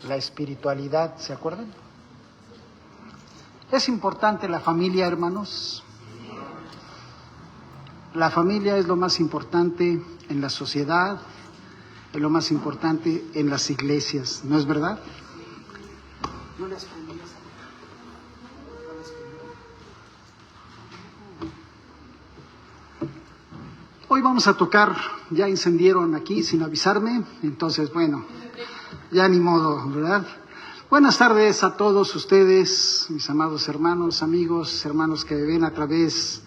la espiritualidad, ¿se acuerdan? ¿Es importante la familia, hermanos? La familia es lo más importante en la sociedad, es lo más importante en las iglesias, ¿no es verdad? No les prendí esa. Hoy vamos a tocar, ya encendieron aquí sin avisarme, entonces bueno, ya ni modo, ¿verdad? Buenas tardes a todos ustedes, mis amados hermanos, amigos, hermanos que me ven a través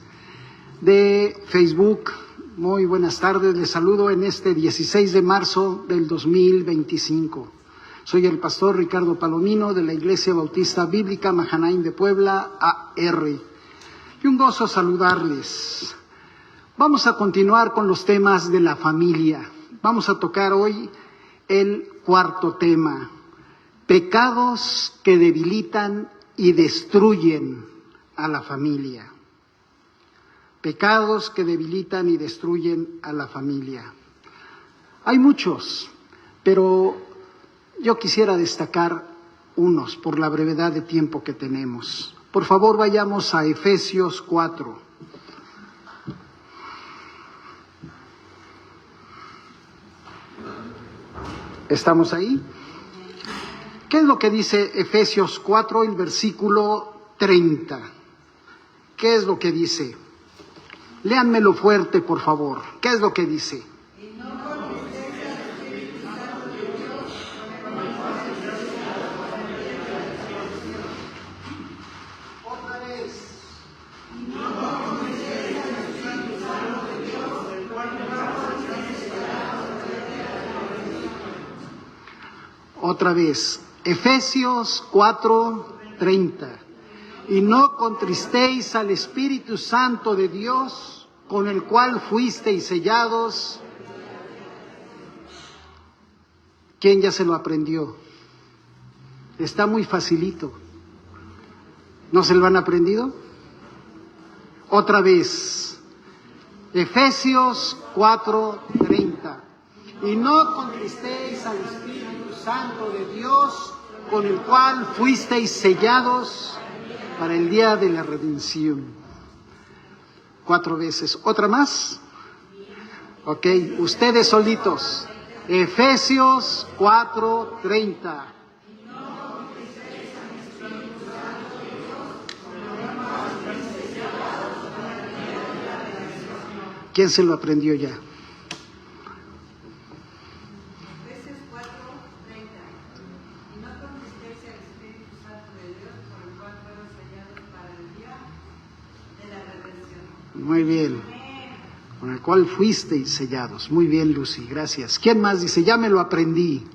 de Facebook. Muy buenas tardes, les saludo en este 16 de marzo del 2025. Soy el pastor Ricardo Palomino de la Iglesia Bautista Bíblica Mahanaim de Puebla, AR. Y un gozo saludarles. Vamos a continuar con los temas de la familia. Vamos a tocar hoy el cuarto tema: pecados que debilitan y destruyen a la familia. Pecados que debilitan y destruyen a la familia. Hay muchos, pero yo quisiera destacar unos por la brevedad de tiempo que tenemos. Por favor, vayamos a Efesios 4. ¿Estamos ahí? ¿Qué es lo que dice Efesios 4, el versículo 30? ¿Qué es lo que dice? Léanmelo fuerte, por favor. ¿Qué es lo que dice? Otra vez. Otra vez. Efesios 4:30. Y no contristéis al Espíritu Santo de Dios, con el cual fuisteis sellados. ¿Quién ya se lo aprendió? Está muy facilito. ¿No se lo han aprendido? Otra vez. Efesios 4:30. Y no contristéis al Espíritu Santo de Dios, con el cual fuisteis sellados para el día de la redención. 4 veces. ¿Otra más? Ok, ustedes solitos. Efesios 4:30. ¿Quién se lo aprendió ya? Muy bien. Con el cual fuisteis sellados. Muy bien, Lucy, gracias. ¿Quién más dice? Ya me lo aprendí.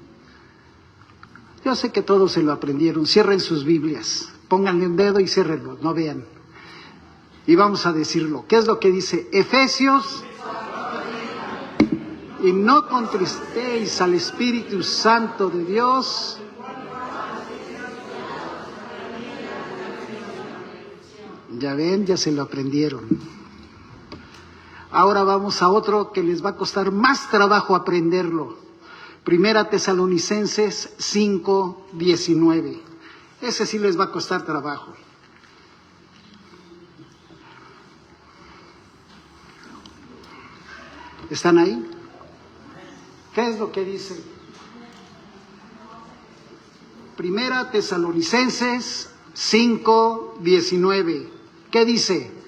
Yo sé que todos se lo aprendieron. Cierren sus Biblias. Pónganle un dedo y ciérrenlo, no vean. Y vamos a decirlo. ¿Qué es lo que dice? Efesios. Y no contristéis al Espíritu Santo de Dios. Ya ven, ya se lo aprendieron. Ahora vamos a otro que les va a costar más trabajo aprenderlo. Primera Tesalonicenses 5:19. Ese sí les va a costar trabajo. ¿Están ahí? ¿Qué es lo que dice? Primera Tesalonicenses 5:19. ¿Qué dice?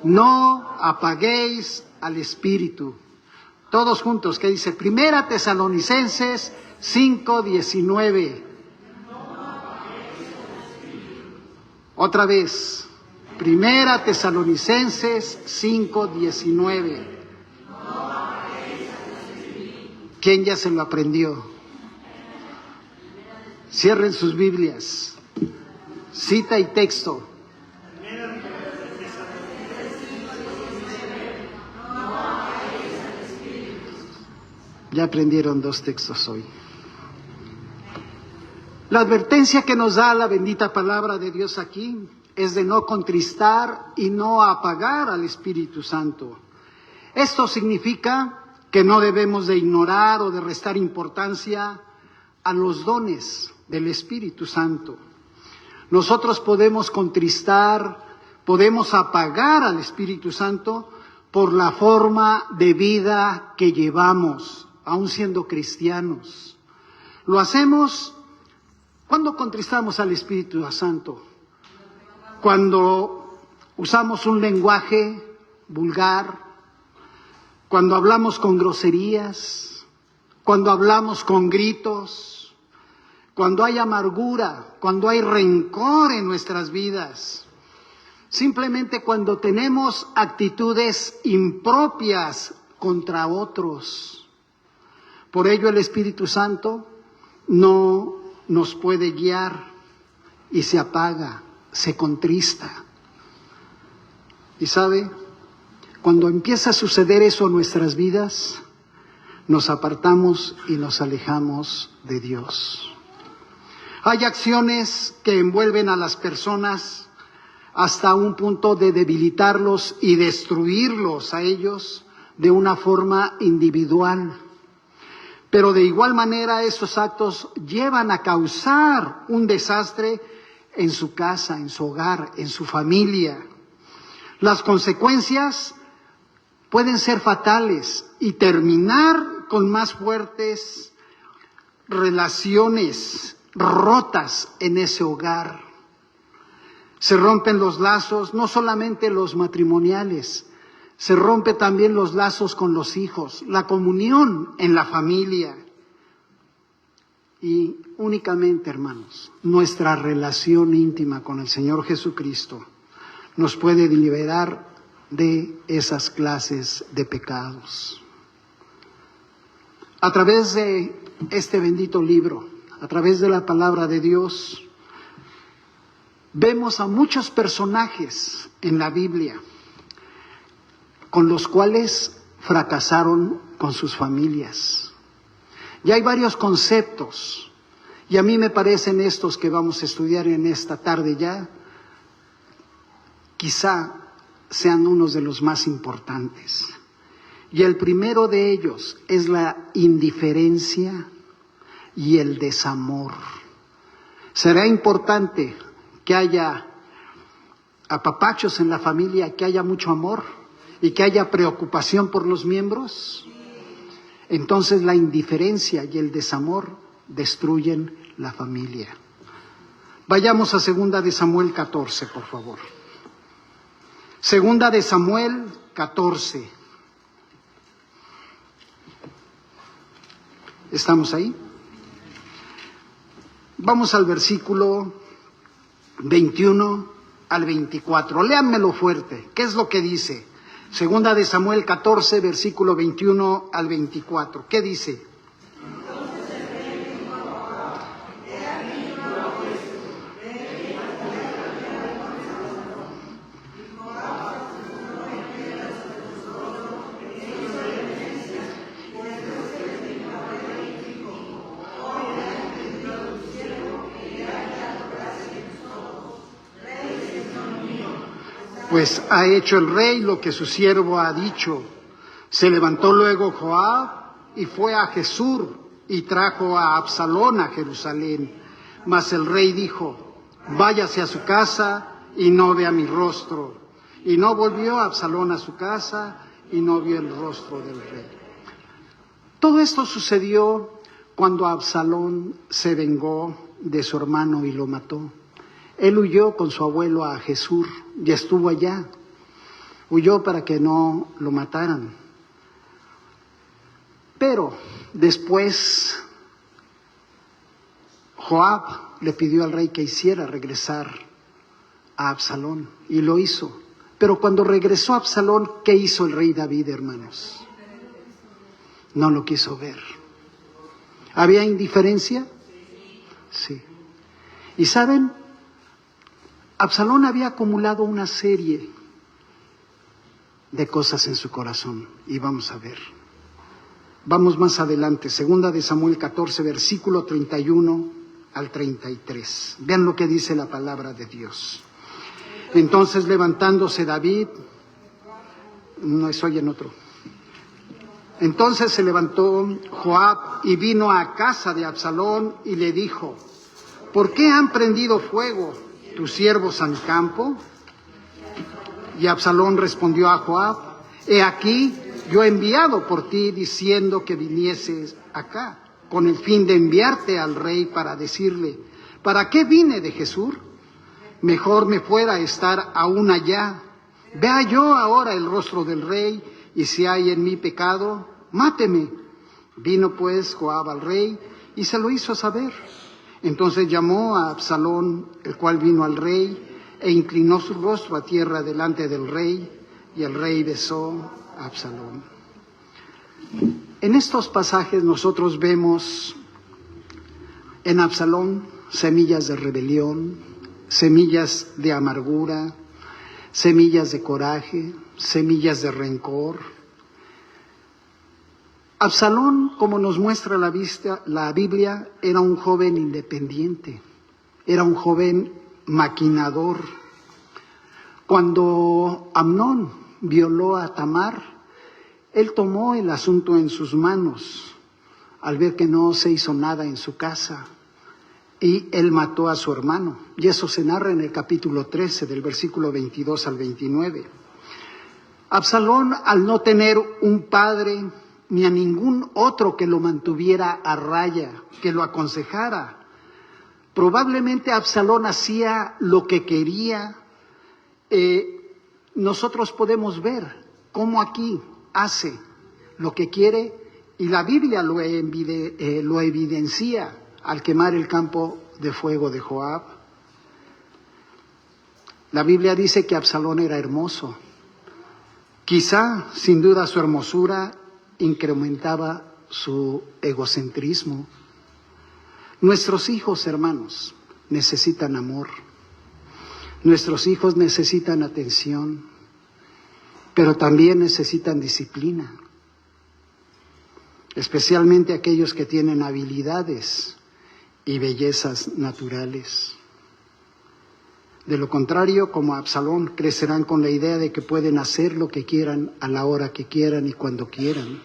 No apaguéis al Espíritu. Todos juntos, ¿qué dice? Primera Tesalonicenses 5:19. Otra vez. Primera Tesalonicenses 5:19. ¿Quién ya se lo aprendió? Cierren sus Biblias. Cita y texto. Ya aprendieron 2 textos hoy. La advertencia que nos da la bendita palabra de Dios aquí es de no contristar y no apagar al Espíritu Santo. Esto significa que no debemos de ignorar o de restar importancia a los dones del Espíritu Santo. Nosotros podemos contristar, podemos apagar al Espíritu Santo por la forma de vida que llevamos, aun siendo cristianos. Lo hacemos cuando contristamos al Espíritu Santo, cuando usamos un lenguaje vulgar, cuando hablamos con groserías, cuando hablamos con gritos, cuando hay amargura, cuando hay rencor en nuestras vidas, simplemente cuando tenemos actitudes impropias contra otros. Por ello el Espíritu Santo no nos puede guiar y se apaga, se contrista. Y sabe, cuando empieza a suceder eso en nuestras vidas, nos apartamos y nos alejamos de Dios. Hay acciones que envuelven a las personas hasta un punto de debilitarlos y destruirlos a ellos de una forma individual. Pero de igual manera esos actos llevan a causar un desastre en su casa, en su hogar, en su familia. Las consecuencias pueden ser fatales y terminar con más fuertes relaciones rotas en ese hogar. Se rompen los lazos, no solamente los matrimoniales, se rompe también los lazos con los hijos, la comunión en la familia. Y únicamente, hermanos, nuestra relación íntima con el Señor Jesucristo nos puede liberar de esas clases de pecados. A través de este bendito libro, a través de la palabra de Dios, vemos a muchos personajes en la Biblia con los cuales fracasaron con sus familias. Y hay varios conceptos, y a mí me parecen estos que vamos a estudiar en esta tarde ya, quizá sean unos de los más importantes. Y el primero de ellos es la indiferencia y el desamor. Será importante que haya apapachos en la familia, que haya mucho amor y que haya preocupación por los miembros. Entonces la indiferencia y el desamor destruyen la familia. Vayamos a 2 de Samuel 14, por favor. 2 de Samuel 14. ¿Estamos ahí? Vamos al versículo 21 al 24. Léanmelo fuerte. ¿Qué es lo que dice? 2 de Samuel 14, versículo 21 al 24. ¿Qué dice? Pues ha hecho el rey lo que su siervo ha dicho. Se levantó luego Joab y fue a Jesús y trajo a Absalón a Jerusalén. Mas el rey dijo: váyase a su casa y no vea mi rostro. Y no volvió Absalón a su casa y no vio el rostro del rey. Todo esto sucedió cuando Absalón se vengó de su hermano y lo mató. Él huyó con su abuelo a Jesús y estuvo allá. Huyó para que no lo mataran. Pero después Joab le pidió al rey que hiciera regresar a Absalón y lo hizo. Pero cuando regresó Absalón, ¿qué hizo el rey David, hermanos? No lo quiso ver. ¿Había indiferencia? Sí. ¿Y saben? Absalón había acumulado una serie de cosas en su corazón, y vamos a ver. Vamos más adelante, 2 de Samuel 14, versículo 31 al 33. Vean lo que dice la palabra de Dios. Entonces levantándose David, no es hoy en otro. Entonces se levantó Joab y vino a casa de Absalón y le dijo: ¿por qué han prendido fuego tus siervos a mi campo? Y Absalón respondió a Joab: he aquí, yo he enviado por ti diciendo que vinieses acá, con el fin de enviarte al rey para decirle: ¿para qué vine de Jesús? Mejor me fuera estar aún allá. Vea yo ahora el rostro del rey, y si hay en mí pecado, máteme. Vino pues Joab al rey y se lo hizo saber. Entonces llamó a Absalón, el cual vino al rey e inclinó su rostro a tierra delante del rey, y el rey besó a Absalón. En estos pasajes nosotros vemos en Absalón semillas de rebelión, semillas de amargura, semillas de coraje, semillas de rencor. Absalón, como nos muestra la Biblia, era un joven independiente, era un joven maquinador. Cuando Amnón violó a Tamar, él tomó el asunto en sus manos al ver que no se hizo nada en su casa, y él mató a su hermano. Y eso se narra en el capítulo 13, del versículo 22 al 29. Absalón, al no tener un padre ni a ningún otro que lo mantuviera a raya, que lo aconsejara, probablemente Absalón hacía lo que quería. Nosotros podemos ver cómo aquí hace lo que quiere, y la Biblia lo evidencia al quemar el campo de fuego de Joab. La Biblia dice que Absalón era hermoso. Quizá, sin duda, su hermosura incrementaba su egocentrismo. Nuestros hijos, hermanos, necesitan amor. Nuestros hijos necesitan atención, pero también necesitan disciplina, especialmente aquellos que tienen habilidades y bellezas naturales. De lo contrario, como Absalón, crecerán con la idea de que pueden hacer lo que quieran a la hora que quieran y cuando quieran,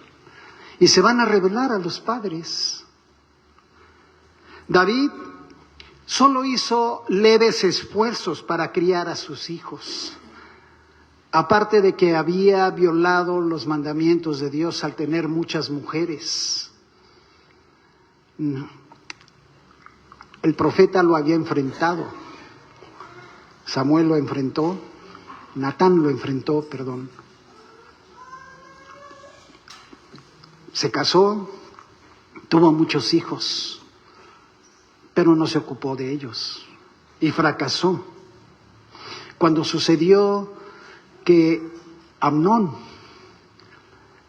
y se van a rebelar a los padres. David solo hizo leves esfuerzos para criar a sus hijos, aparte de que había violado los mandamientos de Dios al tener muchas mujeres. El profeta lo había enfrentado, Samuel lo enfrentó, Natán lo enfrentó, Se casó, tuvo muchos hijos, pero no se ocupó de ellos y fracasó. Cuando sucedió que Amnón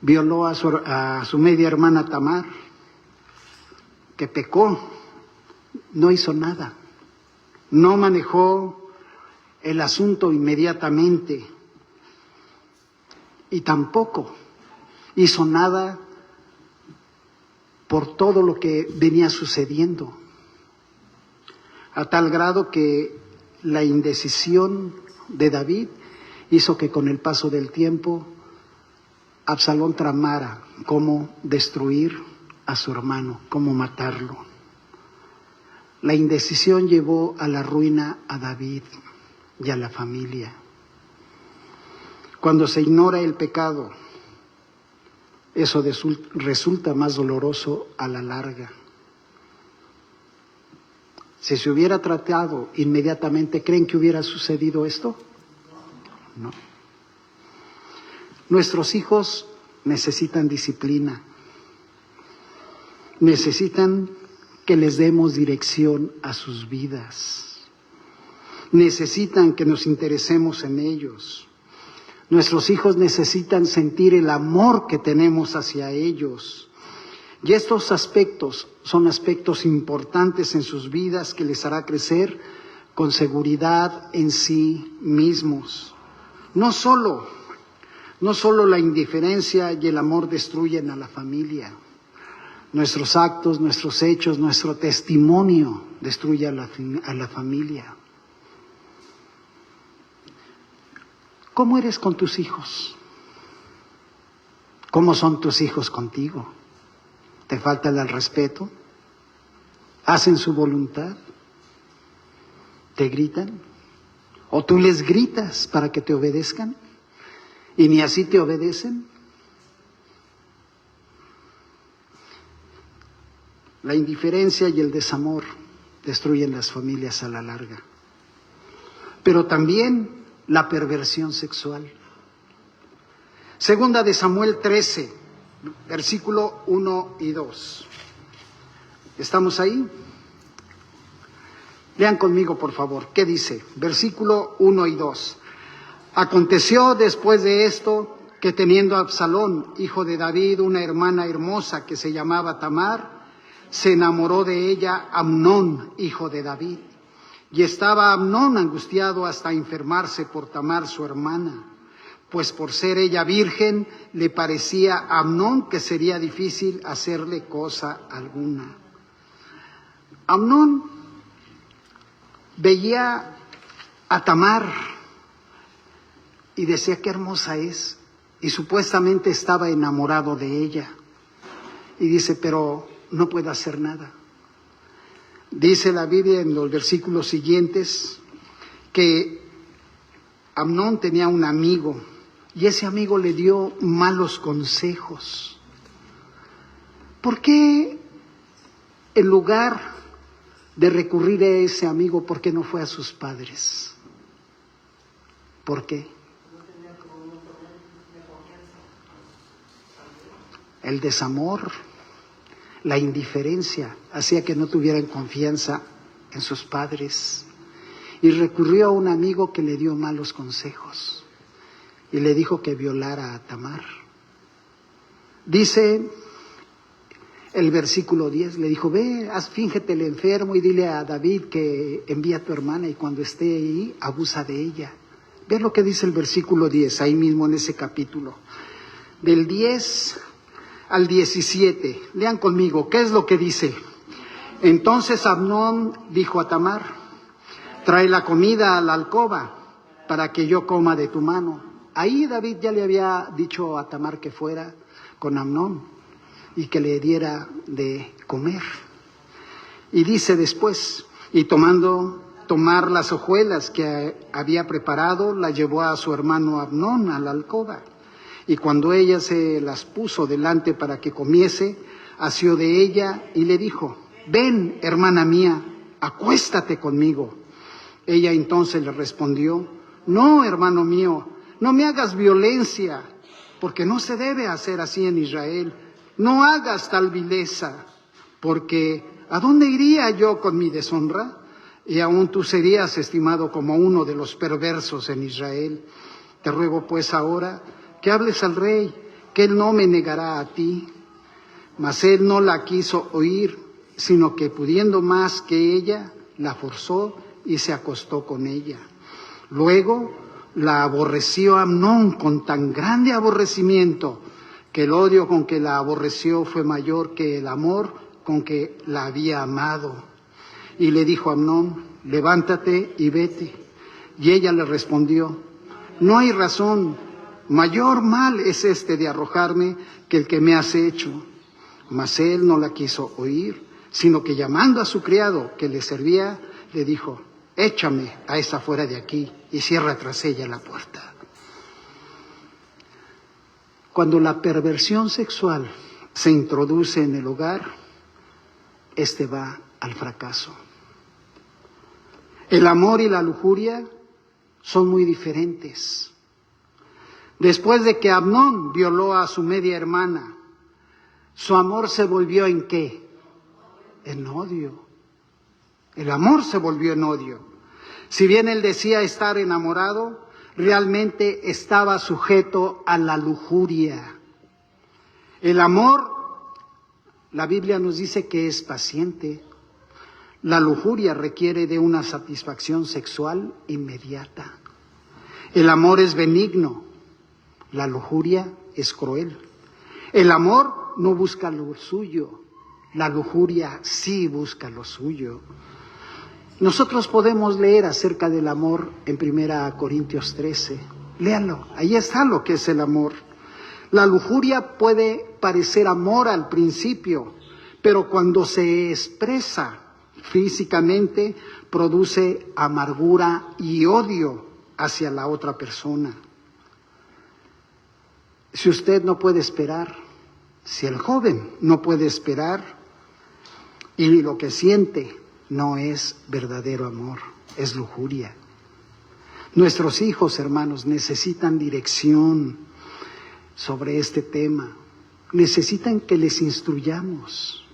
violó a su media hermana Tamar, que pecó, no hizo nada, no manejó el asunto inmediatamente y tampoco hizo nada por todo lo que venía sucediendo, a tal grado que la indecisión de David hizo que con el paso del tiempo Absalón tramara cómo destruir a su hermano, cómo matarlo. La indecisión llevó a la ruina a David y a la familia. Cuando se ignora el pecado, eso resulta más doloroso a la larga. Si se hubiera tratado inmediatamente, ¿creen que hubiera sucedido esto? No. Nuestros hijos necesitan disciplina, necesitan que les demos dirección a sus vidas, necesitan que nos interesemos en ellos. Nuestros hijos necesitan sentir el amor que tenemos hacia ellos. Y estos aspectos son aspectos importantes en sus vidas que les hará crecer con seguridad en sí mismos. No solo la indiferencia y el amor destruyen a la familia. Nuestros actos, nuestros hechos, nuestro testimonio destruye a la familia. ¿Cómo eres con tus hijos? ¿Cómo son tus hijos contigo? ¿Te falta el respeto? ¿Hacen su voluntad? ¿Te gritan? ¿O tú les gritas para que te obedezcan? ¿Y ni así te obedecen? La indiferencia y el desamor destruyen las familias a la larga. Pero también la perversión sexual. Segunda de Samuel 13, versículo 1 y 2. ¿Estamos ahí? Lean conmigo, por favor. ¿Qué dice? Versículo 1 y 2. Aconteció después de esto que teniendo Absalón, hijo de David, una hermana hermosa que se llamaba Tamar, se enamoró de ella Amnón, hijo de David. Y estaba Amnón angustiado hasta enfermarse por Tamar, su hermana, pues por ser ella virgen, le parecía a Amnón que sería difícil hacerle cosa alguna. Amnón veía a Tamar y decía qué hermosa es, y supuestamente estaba enamorado de ella. Y dice, pero no puede hacer nada. Dice la Biblia en los versículos siguientes que Amnón tenía un amigo y ese amigo le dio malos consejos. ¿Por qué en lugar de recurrir a ese amigo, por qué no fue a sus padres? ¿Por qué? El desamor, la indiferencia hacía que no tuvieran confianza en sus padres y recurrió a un amigo que le dio malos consejos y le dijo que violara a Tamar. Dice el versículo 10, le dijo, ve, fíngete el enfermo y dile a David que envía a tu hermana y cuando esté ahí, abusa de ella. Ve lo que dice el versículo 10, ahí mismo en ese capítulo. Del 10 al 17, lean conmigo, ¿qué es lo que dice? Entonces Amnón dijo a Tamar, trae la comida a la alcoba para que yo coma de tu mano. Ahí David ya le había dicho a Tamar que fuera con Amnón y que le diera de comer. Y dice después, y tomar las hojuelas que había preparado, la llevó a su hermano Amnón a la alcoba. Y cuando ella se las puso delante para que comiese, asió de ella y le dijo, ven, hermana mía, acuéstate conmigo. Ella entonces le respondió, no, hermano mío, no me hagas violencia, porque no se debe hacer así en Israel. No hagas tal vileza, porque ¿a dónde iría yo con mi deshonra? Y aún tú serías estimado como uno de los perversos en Israel. Te ruego pues ahora que hables al rey, que él no me negará a ti. Mas él no la quiso oír, sino que pudiendo más que ella, la forzó y se acostó con ella. Luego la aborreció Amnón con tan grande aborrecimiento, que el odio con que la aborreció fue mayor que el amor con que la había amado. Y le dijo a Amnón, levántate y vete. Y ella le respondió, no hay razón, mayor mal es este de arrojarme que el que me has hecho. Mas él no la quiso oír, sino que llamando a su criado que le servía, le dijo, échame a esa fuera de aquí y cierra tras ella la puerta. Cuando la perversión sexual se introduce en el hogar, este va al fracaso. El amor y la lujuria son muy diferentes. Después de que Amnón violó a su media hermana, su amor se volvió ¿en qué? En odio. El amor se volvió en odio. Si bien él decía estar enamorado, realmente estaba sujeto a la lujuria. El amor, la Biblia nos dice que es paciente. La lujuria requiere de una satisfacción sexual inmediata. El amor es benigno. La lujuria es cruel. El amor no busca lo suyo. La lujuria sí busca lo suyo. Nosotros podemos leer acerca del amor en 1 Corintios 13. Léanlo, ahí está lo que es el amor. La lujuria puede parecer amor al principio, pero cuando se expresa físicamente produce amargura y odio hacia la otra persona. Si usted no puede esperar, si el joven no puede esperar y lo que siente no es verdadero amor, es lujuria. Nuestros hijos, hermanos, necesitan dirección sobre este tema. Necesitan que les instruyamos.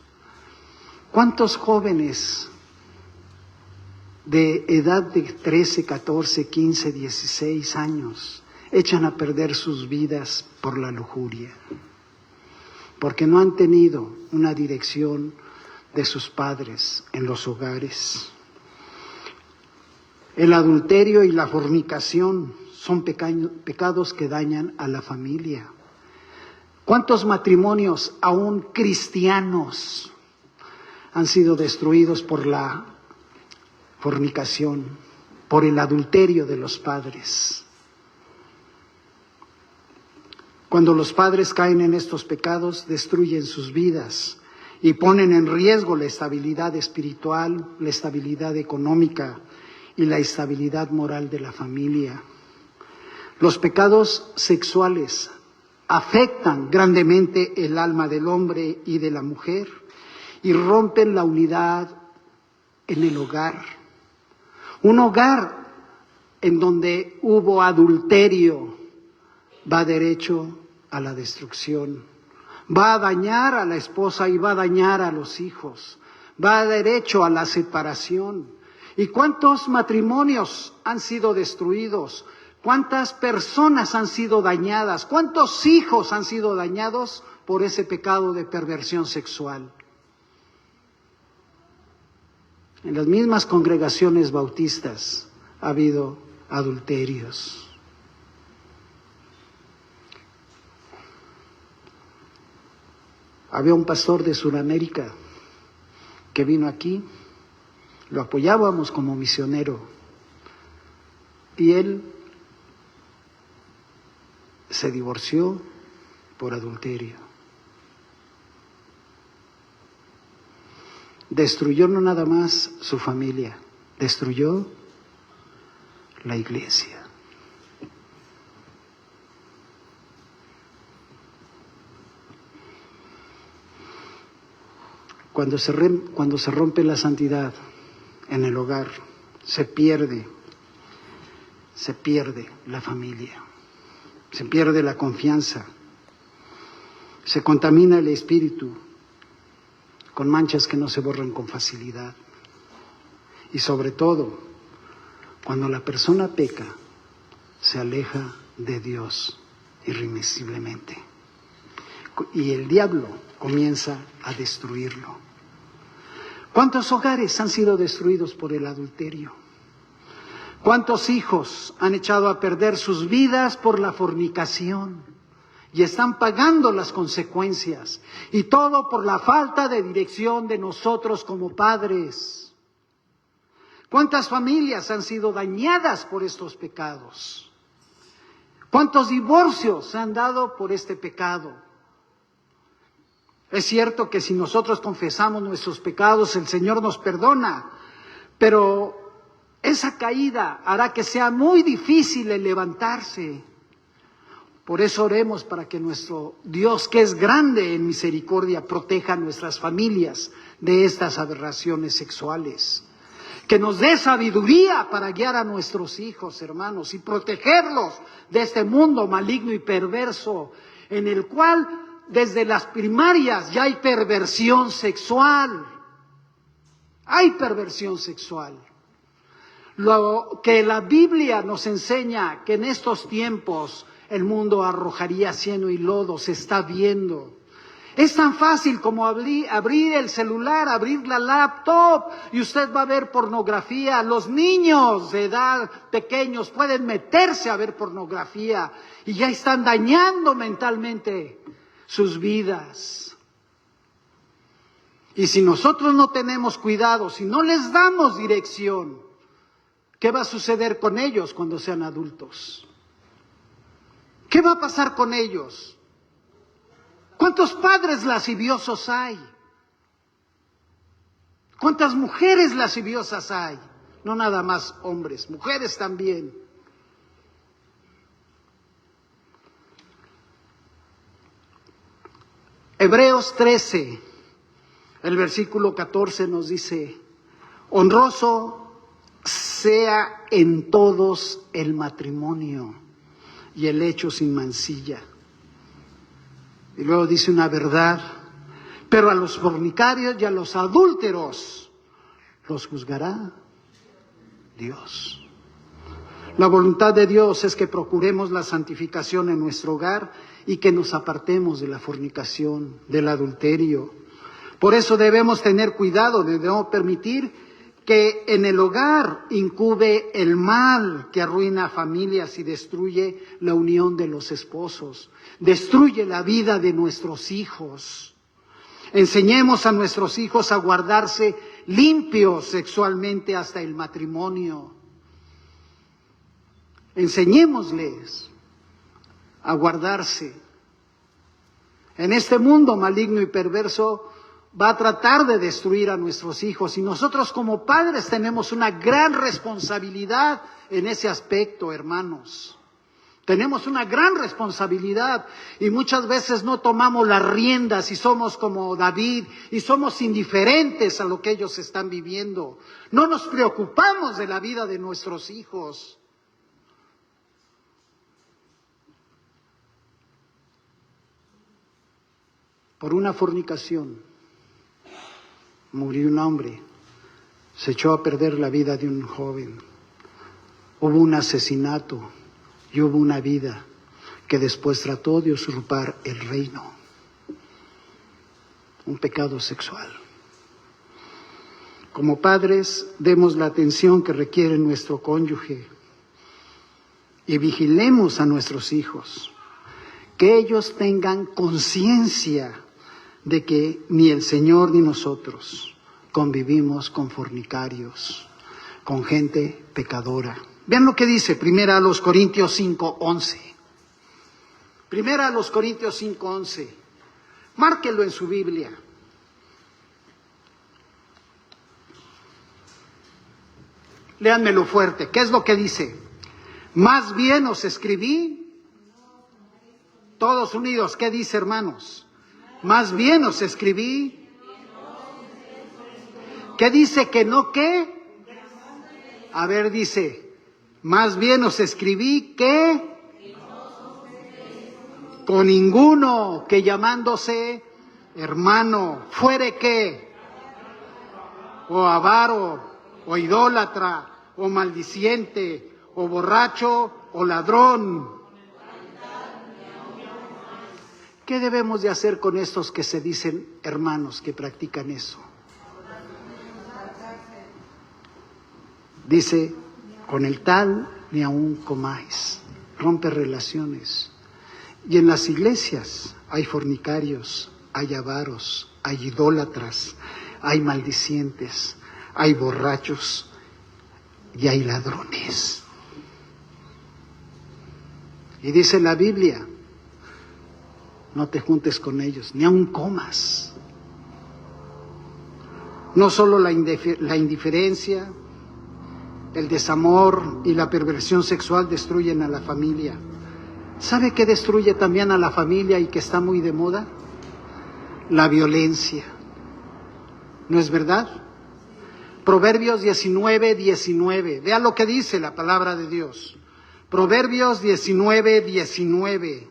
¿Cuántos jóvenes de edad de 13, 14, 15, 16 años echan a perder sus vidas por la lujuria? Porque no han tenido una dirección de sus padres en los hogares. El adulterio y la fornicación son pecados que dañan a la familia. ¿Cuántos matrimonios, aún cristianos, han sido destruidos por la fornicación, por el adulterio de los padres? Cuando los padres caen en estos pecados, destruyen sus vidas y ponen en riesgo la estabilidad espiritual, la estabilidad económica y la estabilidad moral de la familia. Los pecados sexuales afectan grandemente el alma del hombre y de la mujer y rompen la unidad en el hogar. Un hogar en donde hubo adulterio va derecho a la destrucción. Va a dañar a la esposa y va a dañar a los hijos. Va derecho a la separación. ¿Y cuántos matrimonios han sido destruidos? ¿Cuántas personas han sido dañadas? ¿Cuántos hijos han sido dañados por ese pecado de perversión sexual? En las mismas congregaciones bautistas ha habido adulterios. Había un pastor de Sudamérica que vino aquí, lo apoyábamos como misionero y él se divorció por adulterio. Destruyó no nada más su familia, destruyó la iglesia. Cuando se rompe la santidad en el hogar, se pierde la familia, se pierde la confianza, se contamina el espíritu con manchas que no se borran con facilidad. Y sobre todo, cuando la persona peca, se aleja de Dios irremisiblemente. Y el diablo comienza a destruirlo. ¿Cuántos hogares han sido destruidos por el adulterio? ¿Cuántos hijos han echado a perder sus vidas por la fornicación? Y están pagando las consecuencias. Y todo por la falta de dirección de nosotros como padres. ¿Cuántas familias han sido dañadas por estos pecados? ¿Cuántos divorcios se han dado por este pecado? Es cierto que si nosotros confesamos nuestros pecados, el Señor nos perdona, pero esa caída hará que sea muy difícil el levantarse. Por eso oremos para que nuestro Dios, que es grande en misericordia, proteja a nuestras familias de estas aberraciones sexuales. Que nos dé sabiduría para guiar a nuestros hijos, hermanos, y protegerlos de este mundo maligno y perverso, en el cual desde las primarias ya hay perversión sexual. Hay perversión sexual. Lo que la Biblia nos enseña, que en estos tiempos el mundo arrojaría cieno y lodo, se está viendo. Es tan fácil como abrir el celular, abrir la laptop y usted va a ver pornografía. Los niños de edad pequeños pueden meterse a ver pornografía y ya están dañando mentalmente sus vidas. Y si nosotros no tenemos cuidado, si no les damos dirección, ¿qué va a suceder con ellos cuando sean adultos? ¿Qué va a pasar con ellos? ¿Cuántos padres lasciviosos hay? ¿Cuántas mujeres lasciviosas hay? No nada más hombres, mujeres también. Hebreos 13, el versículo 14 nos dice: honroso sea en todos el matrimonio y el hecho sin mancilla. Y luego dice una verdad: pero a los fornicarios y a los adúlteros los juzgará Dios. La voluntad de Dios es que procuremos la santificación en nuestro hogar y que nos apartemos de la fornicación, del adulterio. Por eso debemos tener cuidado de no permitir que en el hogar incube el mal que arruina familias y destruye la unión de los esposos, destruye la vida de nuestros hijos. Enseñemos a nuestros hijos a guardarse limpios sexualmente hasta el matrimonio. Enseñémosles a guardarse. En este mundo maligno y perverso va a tratar de destruir a nuestros hijos y nosotros como padres tenemos una gran responsabilidad en ese aspecto, hermanos. Tenemos una gran responsabilidad y muchas veces no tomamos las riendas y somos como David y somos indiferentes a lo que ellos están viviendo. No nos preocupamos de la vida de nuestros hijos. Por una fornicación murió un hombre, se echó a perder la vida de un joven. Hubo un asesinato y hubo una vida que después trató de usurpar el reino. Un pecado sexual. Como padres, demos la atención que requiere nuestro cónyuge y vigilemos a nuestros hijos, que ellos tengan conciencia de que ni el Señor ni nosotros convivimos con fornicarios, con gente pecadora. Vean lo que dice 1 Corintios 5:11. 1 Corintios 5:11. Márquelo en su Biblia. Léanmelo fuerte. ¿Qué es lo que dice? Más bien os escribí, todos unidos. ¿Qué dice, hermanos? Más bien os escribí. ¿Qué dice que no qué? A ver, dice, más bien os escribí que con ninguno que llamándose hermano fuere que o avaro o idólatra o maldiciente o borracho o ladrón. ¿Qué debemos de hacer con estos que se dicen hermanos que practican eso? Dice, con el tal ni aun comáis. Rompe relaciones. Y en las iglesias hay fornicarios, hay avaros, hay idólatras, hay maldicientes, hay borrachos y hay ladrones. Y dice la Biblia, no te juntes con ellos, ni aun comas. No solo la indiferencia, el desamor y la perversión sexual destruyen a la familia. ¿Sabe qué destruye también a la familia y que está muy de moda? La violencia. ¿No es verdad? Proverbios 19:19. Vea lo que dice la palabra de Dios. Proverbios 19:19.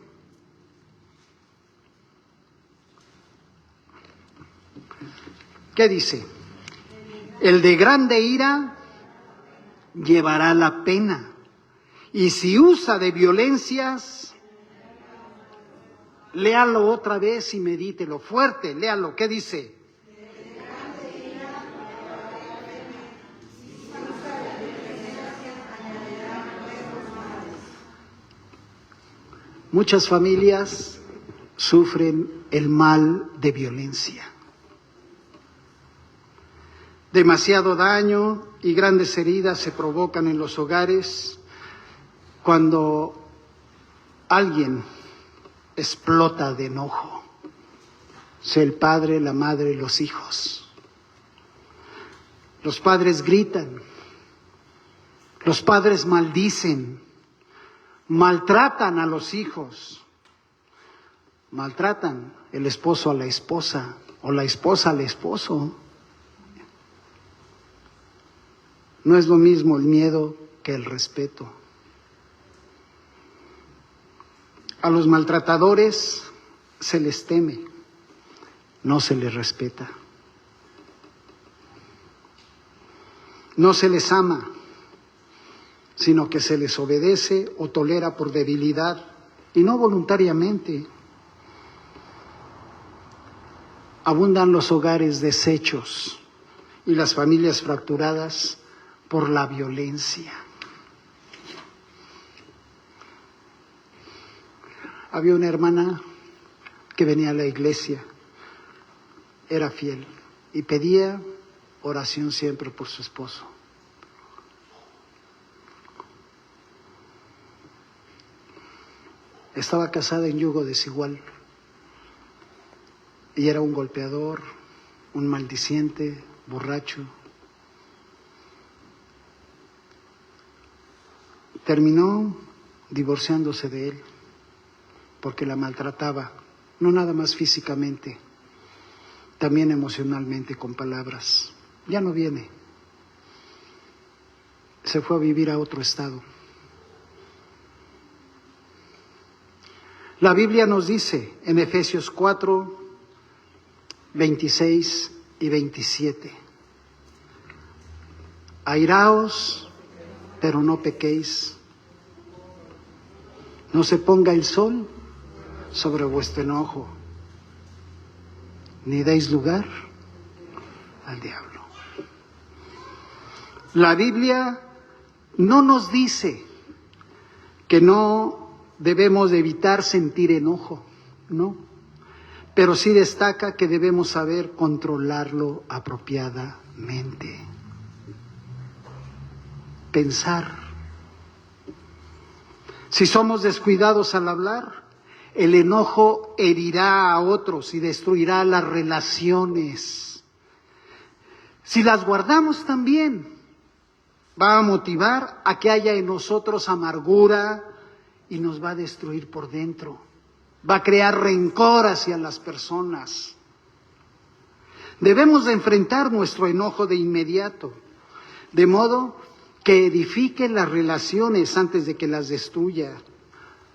¿Qué dice? El de grande ira llevará la pena, y si usa de violencias, léalo otra vez y medítelo fuerte, léalo. ¿Qué dice? Muchas familias sufren el mal de violencia. Demasiado daño y grandes heridas se provocan en los hogares cuando alguien explota de enojo. sea el padre, la madre, los hijos. Los padres gritan, los padres maldicen, maltratan a los hijos, maltratan el esposo a la esposa o la esposa al esposo. No es lo mismo el miedo que el respeto. A los maltratadores se les teme, no se les respeta. No se les ama, sino que se les obedece o tolera por debilidad y no voluntariamente. Abundan los hogares deshechos y las familias fracturadas por la violencia. Había una hermana que venía a la iglesia, era fiel y pedía oración siempre por su esposo. Estaba casada en yugo desigual y era un golpeador, un maldiciente, borracho. Terminó divorciándose de él porque la maltrataba, no nada más físicamente, también emocionalmente con palabras. Ya no viene. Se fue a vivir a otro estado. La Biblia nos dice en Efesios 4, 26 y 27, airaos, pero no pequéis. No se ponga el sol sobre vuestro enojo, ni deis lugar al diablo. La Biblia no nos dice que no debemos de evitar sentir enojo, no, pero sí destaca que debemos saber controlarlo apropiadamente. Pensar. Si somos descuidados al hablar, el enojo herirá a otros y destruirá las relaciones. Si las guardamos también, va a motivar a que haya en nosotros amargura y nos va a destruir por dentro. Va a crear rencor hacia las personas. Debemos de enfrentar nuestro enojo de inmediato, de modo que edifique las relaciones antes de que las destruya.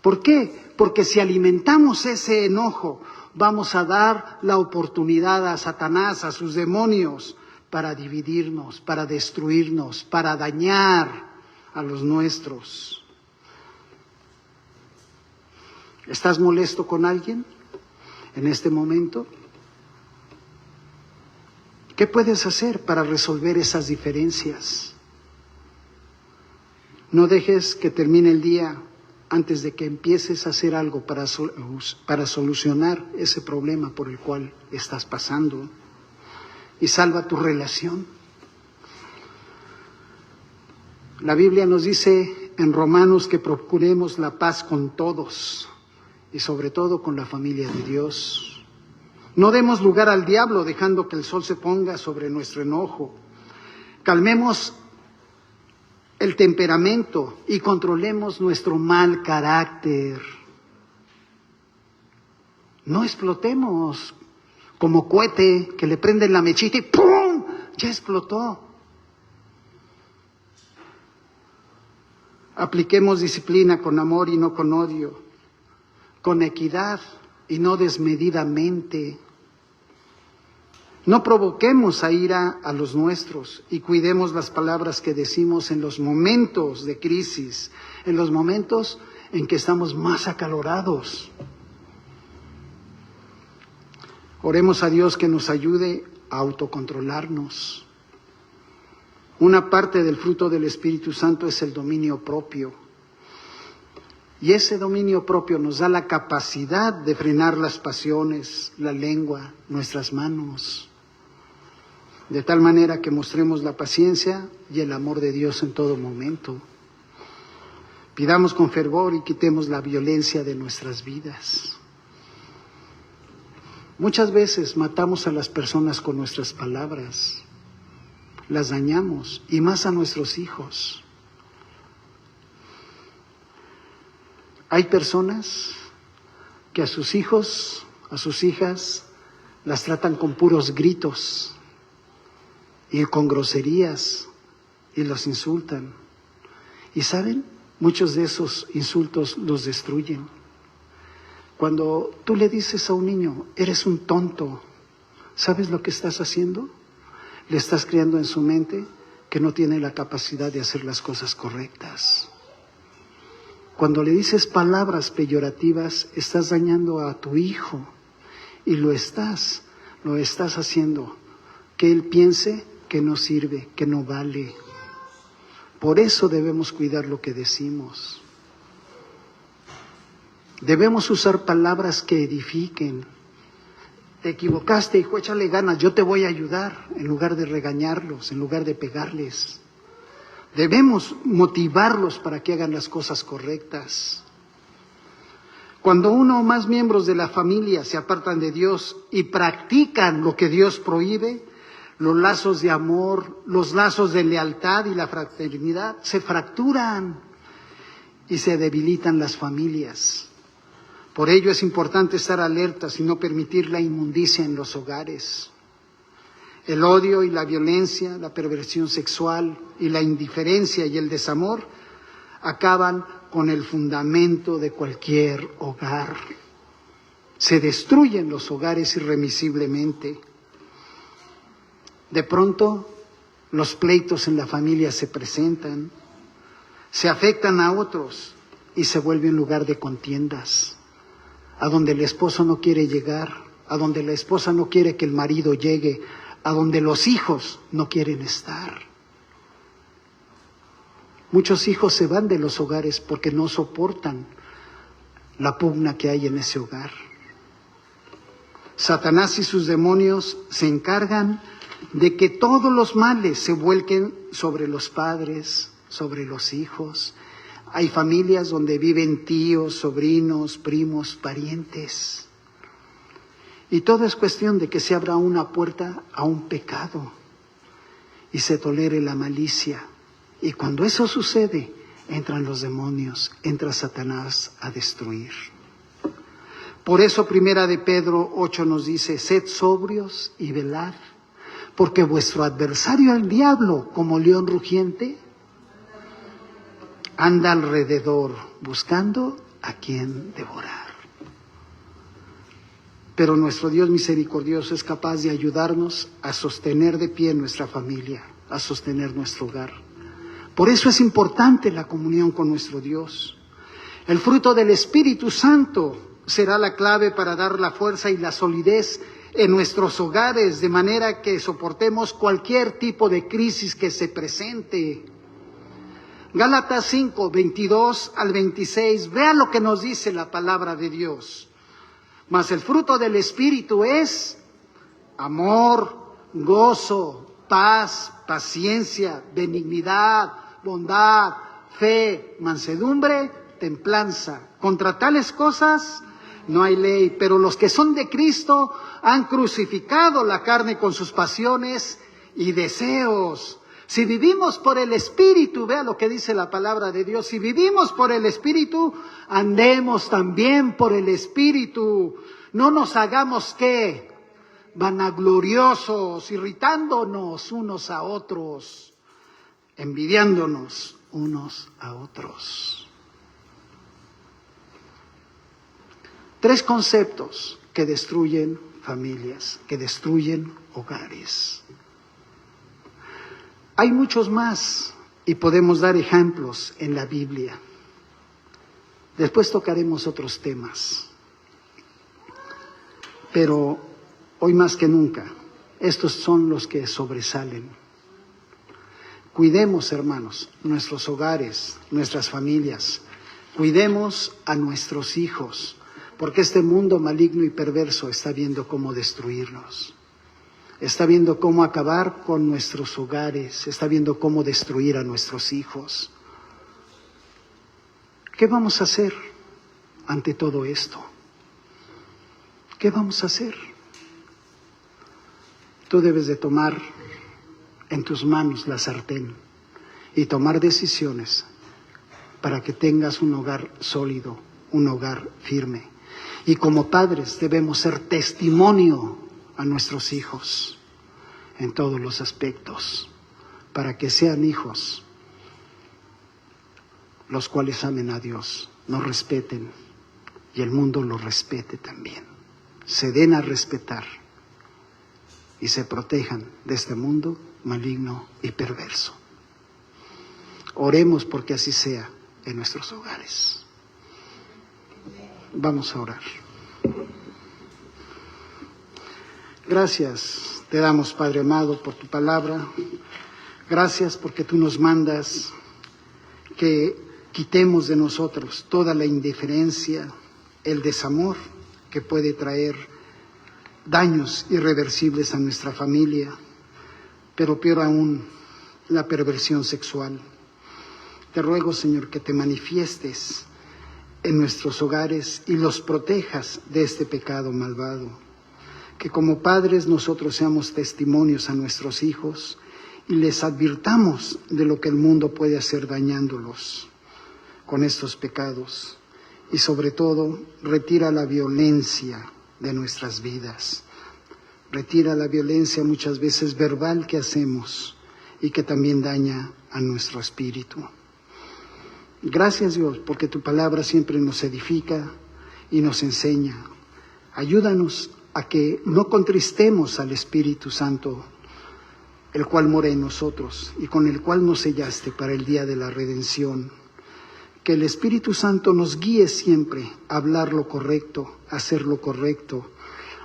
¿Por qué? Porque si alimentamos ese enojo, vamos a dar la oportunidad a Satanás, a sus demonios, para dividirnos, para destruirnos, para dañar a los nuestros. ¿Estás molesto con alguien en este momento? ¿Qué puedes hacer para resolver esas diferencias? No dejes que termine el día antes de que empieces a hacer algo para solucionar ese problema por el cual estás pasando y salva tu relación. La Biblia nos dice en Romanos que procuremos la paz con todos y sobre todo con la familia de Dios. No demos lugar al diablo dejando que el sol se ponga sobre nuestro enojo. Calmemos el temperamento y controlemos nuestro mal carácter. No explotemos como cohete que le prenden la mechita y ¡pum! Ya explotó. Apliquemos disciplina con amor y no con odio, con equidad y no desmedidamente. No provoquemos a ira a los nuestros y cuidemos las palabras que decimos en los momentos de crisis, en los momentos en que estamos más acalorados. Oremos a Dios que nos ayude a autocontrolarnos. Una parte del fruto del Espíritu Santo es el dominio propio. Y ese dominio propio nos da la capacidad de frenar las pasiones, la lengua, nuestras manos, de tal manera que mostremos la paciencia y el amor de Dios en todo momento. Pidamos con fervor y quitemos la violencia de nuestras vidas. Muchas veces matamos a las personas con nuestras palabras, las dañamos, y más a nuestros hijos. Hay personas que a sus hijos, a sus hijas, las tratan con puros gritos y con groserías y los insultan. Y ¿saben? Muchos de esos insultos los destruyen. Cuando tú le dices a un niño, eres un tonto, ¿sabes lo que estás haciendo? Le estás creando en su mente que no tiene la capacidad de hacer las cosas correctas. Cuando le dices palabras peyorativas, estás dañando a tu hijo y lo estás haciendo que él piense que no sirve, que no vale. Por eso debemos cuidar lo que decimos. Debemos usar palabras que edifiquen. Te equivocaste, hijo, échale ganas, yo te voy a ayudar, en lugar de regañarlos, en lugar de pegarles. Debemos motivarlos para que hagan las cosas correctas. Cuando uno o más miembros de la familia se apartan de Dios y practican lo que Dios prohíbe, los lazos de amor, los lazos de lealtad y la fraternidad se fracturan y se debilitan las familias. Por ello es importante estar alertas y no permitir la inmundicia en los hogares. El odio y la violencia, la perversión sexual y la indiferencia y el desamor acaban con el fundamento de cualquier hogar. Se destruyen los hogares irremisiblemente. De pronto, los pleitos en la familia se presentan, se afectan a otros y se vuelve un lugar de contiendas, a donde el esposo no quiere llegar, a donde la esposa no quiere que el marido llegue, a donde los hijos no quieren estar. Muchos hijos se van de los hogares porque no soportan la pugna que hay en ese hogar. Satanás y sus demonios se encargan de que todos los males se vuelquen sobre los padres, sobre los hijos. Hay familias donde viven tíos, sobrinos, primos, parientes. Y todo es cuestión de que se abra una puerta a un pecado y se tolere la malicia. Y cuando eso sucede, entran los demonios, entra Satanás a destruir. Por eso 1 de Pedro 8 nos dice, sed sobrios y velad, porque vuestro adversario el diablo, como león rugiente, anda alrededor buscando a quien devorar. Pero nuestro Dios misericordioso es capaz de ayudarnos a sostener de pie nuestra familia, a sostener nuestro hogar. Por eso es importante la comunión con nuestro Dios. El fruto del Espíritu Santo será la clave para dar la fuerza y la solidez en nuestros hogares, de manera que soportemos cualquier tipo de crisis que se presente. Gálatas 5, 22 al 26, vean lo que nos dice la palabra de Dios. Mas el fruto del Espíritu es amor, gozo, paz, paciencia, benignidad, bondad, fe, mansedumbre, templanza. Contra tales cosas no hay ley, pero los que son de Cristo han crucificado la carne con sus pasiones y deseos. Si vivimos por el Espíritu, vea lo que dice la palabra de Dios, si vivimos por el Espíritu, andemos también por el Espíritu. No nos hagamos, ¿qué? Vanagloriosos, irritándonos unos a otros, envidiándonos unos a otros. 3 conceptos que destruyen familias, que destruyen hogares. Hay muchos más y podemos dar ejemplos en la Biblia. Después tocaremos otros temas. Pero hoy más que nunca, estos son los que sobresalen. Cuidemos, hermanos, nuestros hogares, nuestras familias. Cuidemos a nuestros hijos, porque este mundo maligno y perverso está viendo cómo destruirnos. Está viendo cómo acabar con nuestros hogares, está viendo cómo destruir a nuestros hijos. ¿Qué vamos a hacer ante todo esto? ¿Qué vamos a hacer? tú debes de tomar en tus manos la sartén y tomar decisiones para que tengas un hogar sólido, un hogar firme. Y como padres debemos ser testimonio a nuestros hijos en todos los aspectos, para que sean hijos los cuales amen a Dios, nos respeten y el mundo los respete también. Se den a respetar y se protejan de este mundo maligno y perverso. Oremos porque así sea en nuestros hogares. Vamos a orar. Gracias te damos, Padre amado, por tu palabra. Gracias porque tú nos mandas que quitemos de nosotros toda la indiferencia, el desamor que puede traer daños irreversibles a nuestra familia, pero peor aún, la perversión sexual. Te ruego, Señor, que te manifiestes en nuestros hogares y los protejas de este pecado malvado. Que como padres nosotros seamos testimonios a nuestros hijos y les advirtamos de lo que el mundo puede hacer dañándolos con estos pecados. Y sobre todo, retira la violencia de nuestras vidas. Retira la violencia muchas veces verbal que hacemos y que también daña a nuestro espíritu. Gracias, Dios, porque tu palabra siempre nos edifica y nos enseña. Ayúdanos a que no contristemos al Espíritu Santo, el cual mora en nosotros y con el cual nos sellaste para el día de la redención. Que el Espíritu Santo nos guíe siempre a hablar lo correcto, a hacer lo correcto,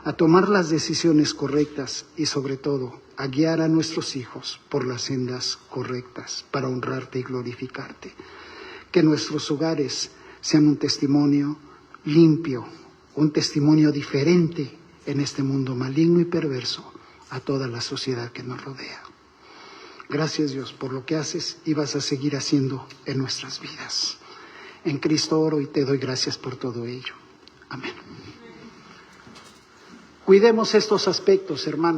a tomar las decisiones correctas y sobre todo a guiar a nuestros hijos por las sendas correctas para honrarte y glorificarte. Que nuestros hogares sean un testimonio limpio, un testimonio diferente en este mundo maligno y perverso a toda la sociedad que nos rodea. Gracias, Dios, por lo que haces y vas a seguir haciendo en nuestras vidas. En Cristo oro y te doy gracias por todo ello. Amén. Cuidemos estos aspectos, hermanos.